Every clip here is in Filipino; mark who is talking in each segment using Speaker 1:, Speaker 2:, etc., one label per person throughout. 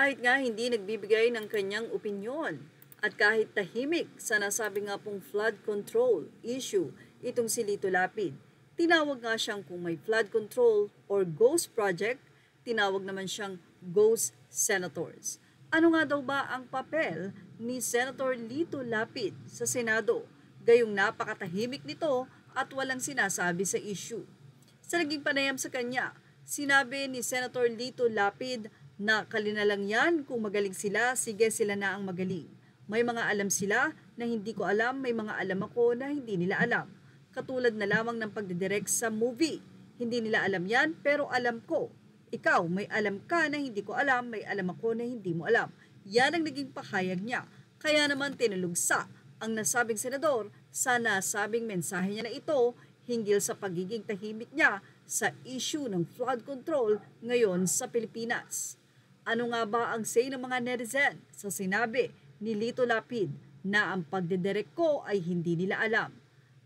Speaker 1: Kahit nga hindi nagbibigay ng kanyang opinyon at kahit tahimik sa nasabi nga pong flood control issue itong si Lito Lapid. Tinawag nga siyang kung may flood control or ghost project, tinawag naman siyang ghost senators. Ano nga daw ba ang papel ni Senator Lito Lapid sa Senado? Gayong napakatahimik nito at walang sinasabi sa issue. Sa naging panayam sa kanya, sinabi ni Senator Lito Lapid na kalina lang yan, kung magaling sila, sige sila na ang magaling. May mga alam sila na hindi ko alam, may mga alam ako na hindi nila alam. Katulad na lamang ng pagdidirect sa movie. Hindi nila alam yan, pero alam ko. Ikaw, may alam ka na hindi ko alam, may alam ako na hindi mo alam. Yan ang naging pahayag niya. Kaya naman tinulugsa ang nasabing senador sa nasabing mensahe niya na ito hinggil sa pagiging tahimik niya sa issue ng flood control ngayon sa Pilipinas. Ano nga ba ang say ng mga netizen sa sinabi ni Lito Lapid na ang pagdidirect ko ay hindi nila alam?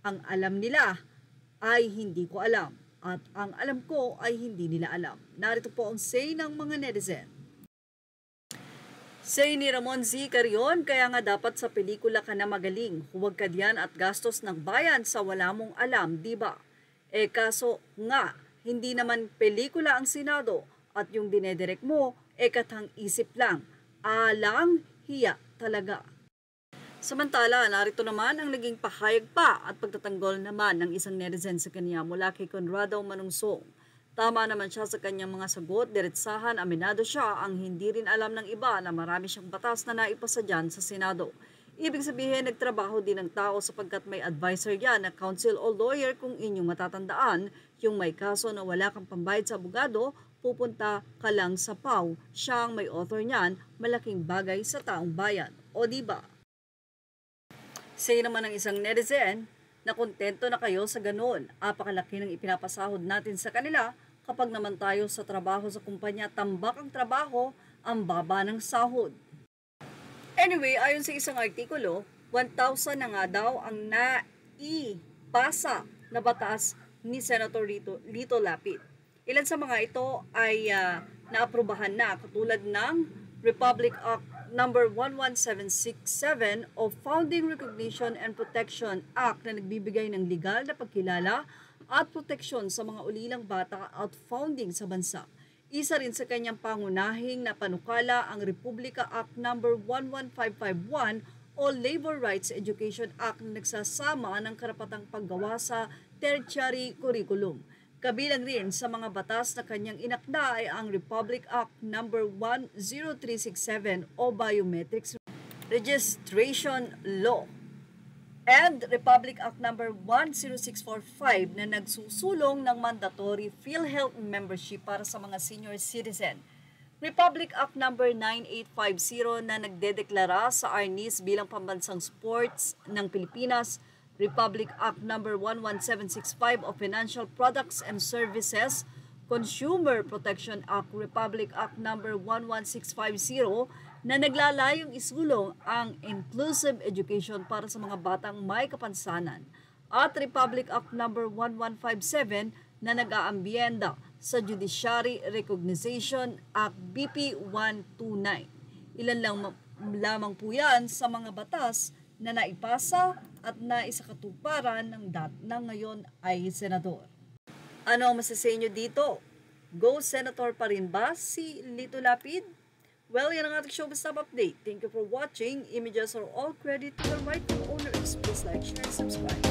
Speaker 1: Ang alam nila ay hindi ko alam at ang alam ko ay hindi nila alam. Narito po ang say ng mga netizen. Say ni Ramon Z. Carion, kaya nga dapat sa pelikula ka na magaling, huwag ka diyan at gastos ng bayan sa wala mong alam, di ba? Kaso nga, hindi naman pelikula ang Senado at yung dinedirect mo, katang isip lang. Alang hiya talaga. Samantala, narito naman ang naging pahayag pa at pagtatanggol naman ng isang netizen sa kanya mula kay Conrado Manungsong. Tama naman siya sa kanyang mga sagot, diretsahan, aminado siya ang hindi rin alam ng iba na marami siyang batas na naipasa dyan sa Senado. Ibig sabihin, nagtrabaho din ng tao sapagkat may advisor yan na counsel o lawyer kung inyong matatandaan, yung may kaso na wala kang pambayad sa abogado, pupunta ka lang sa PAW, siya ang may author niyan, malaking bagay sa taong bayan. O diba? Say naman ng isang netizen na kontento na kayo sa ganun. Apakalaki ng ipinapasahod natin sa kanila kapag naman tayo sa trabaho sa kumpanya, tambak ang trabaho, ang baba ng sahod. Anyway, ayon sa isang artikulo, 1,000 na nga daw ang naipasa na batas ni Senator Lito Lapid. Ilan sa mga ito ay naaprubahan na katulad ng Republic Act number 11767 o Founding Recognition and Protection Act na nagbibigay ng legal na pagkilala at proteksyon sa mga ulilang bata at founding sa bansa. Isa rin sa kanyang pangunahing na panukala ang Republica Act number 11551 o Labor Rights Education Act na nagsasama ng karapatang paggawa sa tertiary curriculum. Kabilang rin sa mga batas na kanyang inakda ay ang Republic Act number 10367 o Biometrics Registration Law and Republic Act number 10645 na nagsusulong ng mandatory PhilHealth membership para sa mga senior citizen. Republic Act number 9850 na nagdedeklara sa ARNIS bilang pambansang sports ng Pilipinas, Republic Act number 11765 of Financial Products and Services, Consumer Protection Act, Republic Act number 11650 na naglalayong isulong ang inclusive education para sa mga batang may kapansanan, at Republic Act number 1157 na nag-aambyenda sa Judiciary Recognition Act BP 129. Ilan lamang po yan sa mga batas na naipasa at naisakatuparan ng ngayon ay senador. Ano ang masasay nyo dito? Go Senator pa rin ba si Lito Lapid? Well, yan ang ating showbiz update. Thank you for watching. Images are all credit to the rightful owners. Please like, share, and subscribe.